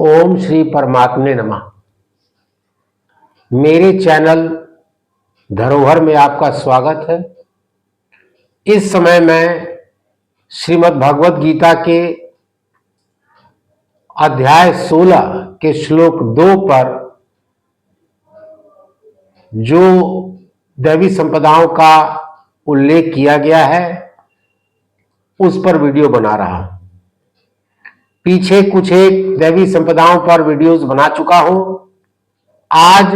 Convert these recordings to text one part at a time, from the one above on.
ओम श्री परमात्मने नमः। मेरे चैनल धरोहर में आपका स्वागत है। इस समय मैं श्रीमद् भगवद गीता के अध्याय 16 के श्लोक 2 पर जो दैवी संपदाओं का उल्लेख किया गया है उस पर वीडियो बना रहा हूं। पीछे कुछ एक दैवी संपदाओं पर वीडियोस बना चुका हूं। आज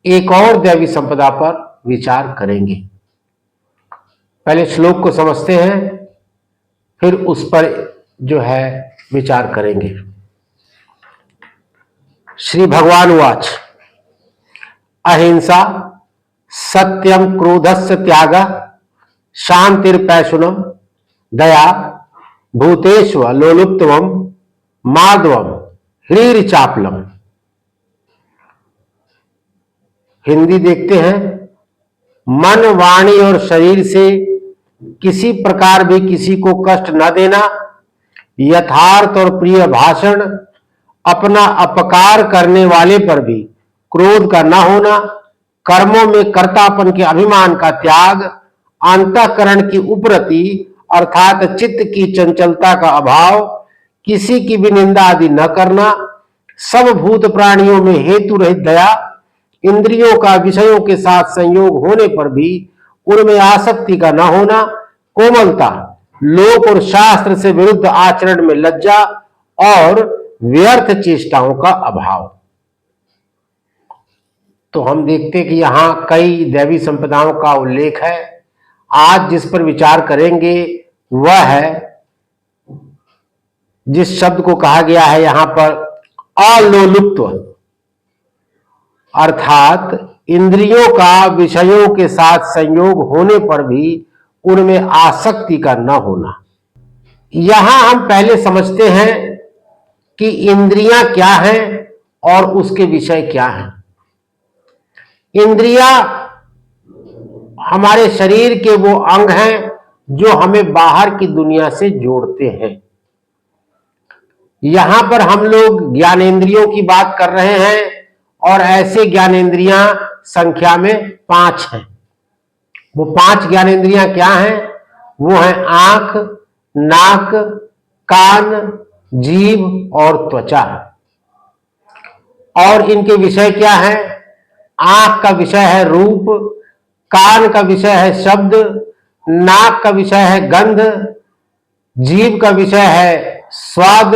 एक और दैवी संपदा पर विचार करेंगे। पहले श्लोक को समझते हैं, फिर उस पर जो है विचार करेंगे। श्री भगवान उवाच अहिंसा सत्यम क्रोधस्य त्याग शांतिर्पैशुनम दया भूतेष्व लोलुप्तवम माधवम ह्रीर्चापलम। हिंदी देखते हैं। मन, वाणी और शरीर से किसी प्रकार भी किसी को कष्ट न देना, यथार्थ और प्रिय भाषण, अपना अपकार करने वाले पर भी क्रोध का न होना, कर्मों में कर्तापन के अभिमान का त्याग, अंतःकरण की उपरति अर्थात चित्त की चंचलता का अभाव, किसी की भी निंदा आदि न करना, सब भूत प्राणियों में हेतु रहित दया, इंद्रियों का विषयों के साथ संयोग होने पर भी उनमें आसक्ति का न होना, कोमलता, लोक और शास्त्र से विरुद्ध आचरण में लज्जा और व्यर्थ चेष्टाओं का अभाव। तो हम देखते कि यहां कई दैवी संपदाओं का उल्लेख है। आज जिस पर विचार करेंगे वह है जिस शब्द को कहा गया है यहां पर अलोलुप्त्व, अर्थात इंद्रियों का विषयों के साथ संयोग होने पर भी उनमें आसक्ति का न होना। यहां हम पहले समझते हैं कि इंद्रियां क्या हैं और उसके विषय क्या हैं। इंद्रियां हमारे शरीर के वो अंग हैं जो हमें बाहर की दुनिया से जोड़ते हैं। यहां पर हम लोग ज्ञानेंद्रियों की बात कर रहे हैं और ऐसे ज्ञानेंद्रियां संख्या में 5 हैं। वो 5 ज्ञानेंद्रियां क्या हैं? वो हैं आंख, नाक, कान, जीभ और त्वचा। और इनके विषय क्या हैं? आंख का विषय है रूप, कान का विषय है शब्द, नाक का विषय है गंध, जीभ का विषय है स्वाद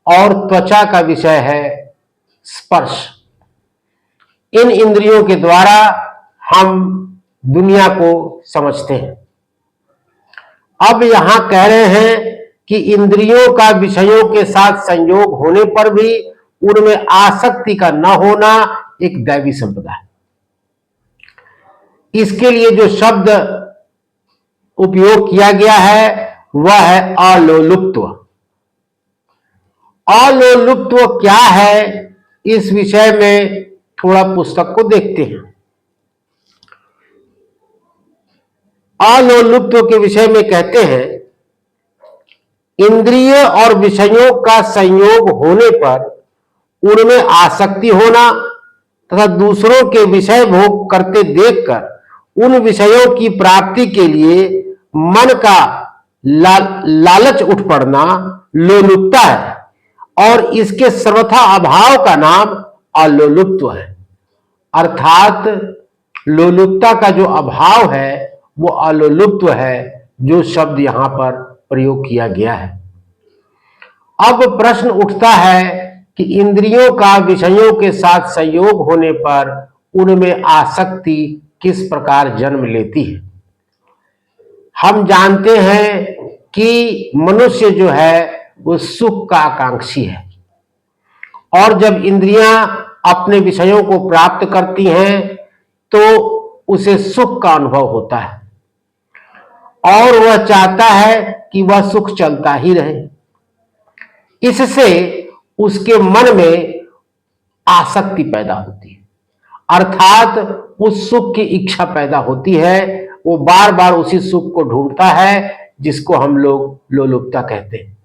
और त्वचा का विषय है स्पर्श। इन इंद्रियों के द्वारा हम दुनिया को समझते हैं। अब यहां कह रहे हैं कि इंद्रियों का विषयों के साथ संयोग होने पर भी उनमें आसक्ति का न होना एक दैवी संपदा है। इसके लिए जो शब्द उपयोग किया गया है वह है अलोलुप्त्व। अलोलुप्त्व क्या है, इस विषय में थोड़ा पुस्तक को देखते हैं। अलोलुप्त्व के विषय में कहते हैं इंद्रिय और विषयों का संयोग होने पर उनमें आसक्ति होना तथा दूसरों के विषय भोग करते देखकर उन विषयों की प्राप्ति के लिए मन का लालच उठ पड़ना लोलुपता है और इसके सर्वथा अभाव का नाम अलोलुप्त्व है। अर्थात लोलुपता का जो अभाव है वो अलोलुप्त्व है, जो शब्द यहां पर प्रयोग किया गया है। अब प्रश्न उठता है कि इंद्रियों का विषयों के साथ संयोग होने पर उनमें आसक्ति किस प्रकार जन्म लेती है। हम जानते हैं कि मनुष्य जो है वो सुख का आकांक्षी है और जब इंद्रियां अपने विषयों को प्राप्त करती हैं तो उसे सुख का अनुभव होता है और वह चाहता है कि वह सुख चलता ही रहे। इससे उसके मन में आसक्ति पैदा होती है, अर्थात उस सुख की इच्छा पैदा होती है। वो बार बार उसी सुख को ढूंढता है जिसको हम लोग लोलुपता कहते हैं।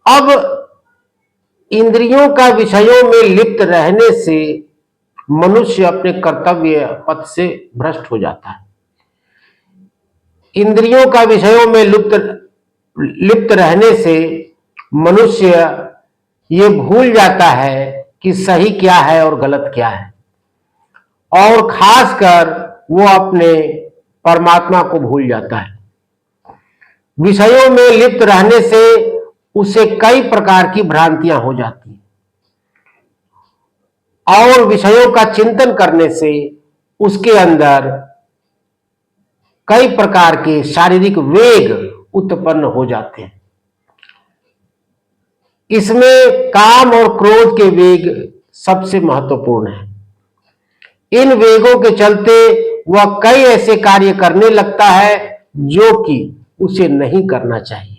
अब इंद्रियों का विषयों में लिप्त रहने से मनुष्य अपने कर्तव्य पथ से भ्रष्ट हो जाता है। इंद्रियों का विषयों में लिप्त रहने से मनुष्य ये भूल जाता है कि सही क्या है और गलत क्या है, और खासकर वो अपने परमात्मा को भूल जाता है। विषयों में लिप्त रहने से उसे कई प्रकार की भ्रांतियां हो जाती हैं, और विषयों का चिंतन करने से उसके अंदर कई प्रकार के शारीरिक वेग उत्पन्न हो जाते हैं। इसमें काम और क्रोध के वेग सबसे महत्वपूर्ण है। इन वेगों के चलते वह कई ऐसे कार्य करने लगता है जो कि उसे नहीं करना चाहिए।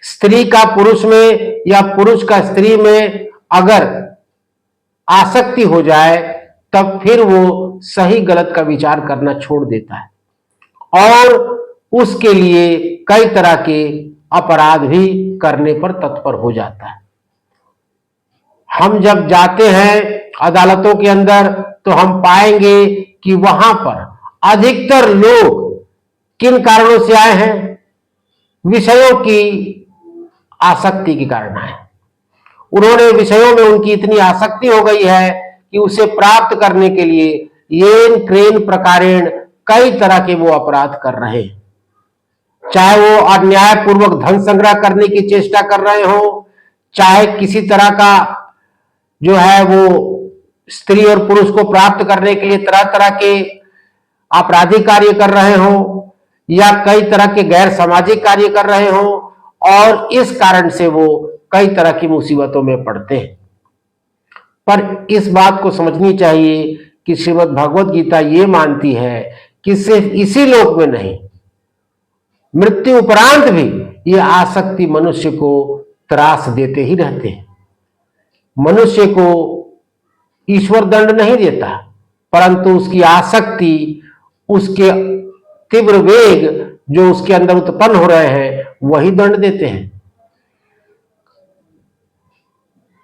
स्त्री का पुरुष में या पुरुष का स्त्री में अगर आसक्ति हो जाए तब फिर वो सही गलत का विचार करना छोड़ देता है, और उसके लिए कई तरह के अपराध भी करने पर तत्पर हो जाता है। हम जब जाते हैं अदालतों के अंदर तो हम पाएंगे कि वहां पर अधिकतर लोग किन कारणों से आए हैं? विषयों की आसक्ति के कारण आए। उन्होंने विषयों में उनकी इतनी आसक्ति हो गई है कि उसे प्राप्त करने के लिए येन क्रेन प्रकारेण कई तरह के वो अपराध कर रहे हैं। चाहे वो अन्यायपूर्वक धन संग्रह करने की चेष्टा कर रहे हो, चाहे किसी तरह का जो है वो स्त्री और पुरुष को प्राप्त करने के लिए तरह तरह के आपराधिक कार्य कर रहे हो, या कई तरह के गैर सामाजिक कार्य कर रहे हो, और इस कारण से वो कई तरह की मुसीबतों में पड़ते हैं। पर इस बात को समझनी चाहिए कि श्रीमद् भगवद गीता ये मानती है कि सिर्फ इसी लोक में नहीं, मृत्यु उपरांत भी ये आसक्ति मनुष्य को त्रास देते ही रहते हैं। मनुष्य को ईश्वर दंड नहीं देता, परंतु उसकी आसक्ति, उसके तीव्र वेग जो उसके अंदर उत्पन्न हो रहे हैं वही दंड देते हैं।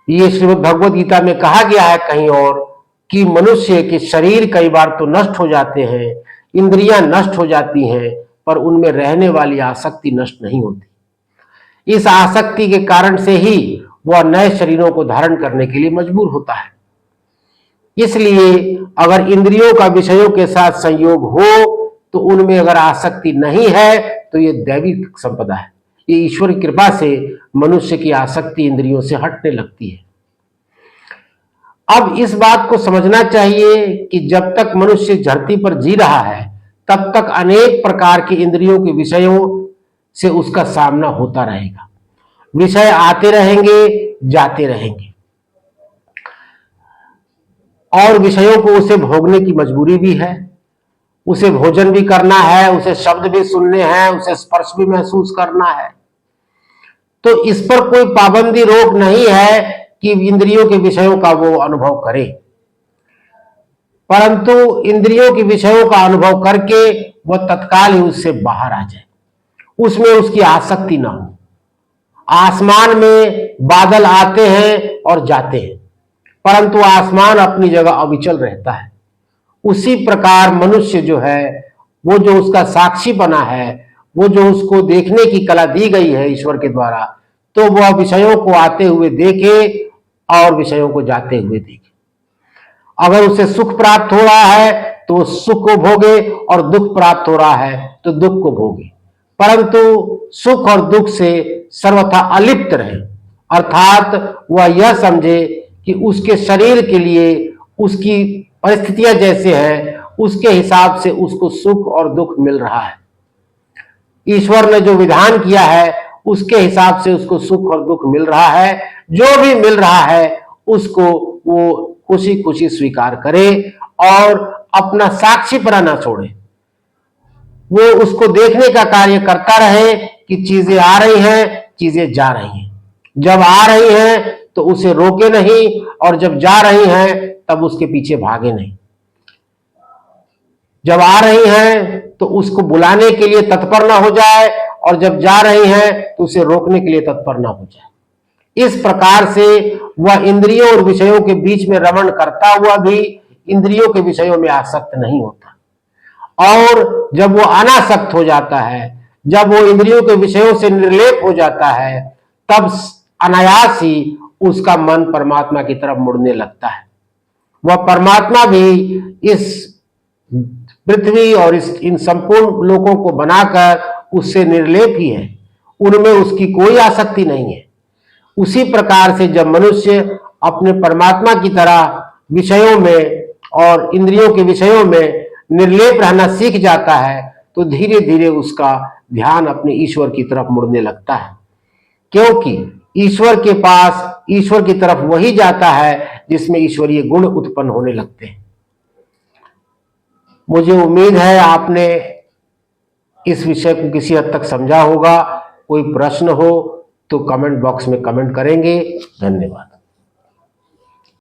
ये श्रीमद् भगवद गीता में कहा गया है कहीं और कि मनुष्य के शरीर कई बार तो नष्ट हो जाते हैं, इंद्रियां नष्ट हो जाती हैं, पर उनमें रहने वाली आसक्ति नष्ट नहीं होती। इस आसक्ति के कारण से ही वह नए शरीरों को धारण करने के लिए मजबूर होता है। इसलिए अगर इंद्रियों का विषयों के साथ संयोग हो तो उनमें अगर आसक्ति नहीं है तो ये दैविक संपदा है। ये ईश्वर की कृपा से मनुष्य की आसक्ति इंद्रियों से हटने लगती है। अब इस बात को समझना चाहिए कि जब तक मनुष्य धरती पर जी रहा है तब तक अनेक प्रकार के इंद्रियों के विषयों से उसका सामना होता रहेगा। विषय आते रहेंगे, जाते रहेंगे, और विषयों को उसे भोगने की मजबूरी भी है। उसे भोजन भी करना है, उसे शब्द भी सुनने हैं, उसे स्पर्श भी महसूस करना है। तो इस पर कोई पाबंदी रोक नहीं है कि इंद्रियों के विषयों का वो अनुभव करे, परंतु इंद्रियों के विषयों का अनुभव करके वह तत्काल ही उससे बाहर आ जाए, उसमें उसकी आसक्ति ना हो। आसमान में बादल आते हैं और जाते हैं, परंतु आसमान अपनी जगह अविचल रहता है। उसी प्रकार मनुष्य जो है, वो जो उसका साक्षी बना है, वो जो उसको देखने की कला दी गई है ईश्वर के द्वारा, तो वह विषयों को आते हुए देखे और विषयों को जाते हुए देखे। अगर उसे सुख प्राप्त हो रहा है तो वो सुख को भोगे, और दुख प्राप्त हो रहा है तो दुख को भोगे, परंतु सुख और दुख से सर्वथा अलिप्त रहे। अर्थात वह यह समझे कि उसके शरीर के लिए उसकी परिस्थितियां जैसे हैं उसके हिसाब से उसको सुख और दुख मिल रहा है। ईश्वर ने जो विधान किया है उसके हिसाब से उसको सुख और दुख मिल रहा है। जो भी मिल रहा है उसको वो खुशी खुशी स्वीकार करे और अपना साक्षीपना ना छोड़े। वो उसको देखने का कार्य करता रहे कि चीजें आ रही हैं, चीजें जा रही हैं। जब आ रही हैं तो उसे रोके नहीं, और जब जा रही हैं तब उसके पीछे भागे नहीं। जब आ रही हैं तो उसको बुलाने के लिए तत्पर ना हो जाए, और जब जा रही हैं तो उसे रोकने के लिए तत्पर ना हो जाए। इस प्रकार से वह इंद्रियों और विषयों के बीच में रमण करता हुआ भी इंद्रियों के विषयों में आसक्त नहीं होता। और जब वो अनासक्त हो जाता है, जब वो इंद्रियों के विषयों से निर्लेप हो जाता है, तब अनायास ही उसका मन परमात्मा की तरफ मुड़ने लगता है। वह परमात्मा भी इस पृथ्वी और इन संपूर्ण लोकों को बनाकर उससे निर्लेप ही है, उनमें उसकी कोई आसक्ति नहीं है। उसी प्रकार से जब मनुष्य अपने परमात्मा की तरह विषयों में और इंद्रियों के विषयों में निर्लेप रहना सीख जाता है, तो धीरे धीरे उसका ध्यान अपने ईश्वर की तरफ मुड़ने लगता है, क्योंकि ईश्वर के पास, ईश्वर की तरफ वही जाता है जिसमें ईश्वरीय गुण उत्पन्न होने लगते हैं। मुझे उम्मीद है आपने इस विषय को किसी हद तक समझा होगा। कोई प्रश्न हो तो कमेंट बॉक्स में कमेंट करेंगे। धन्यवाद।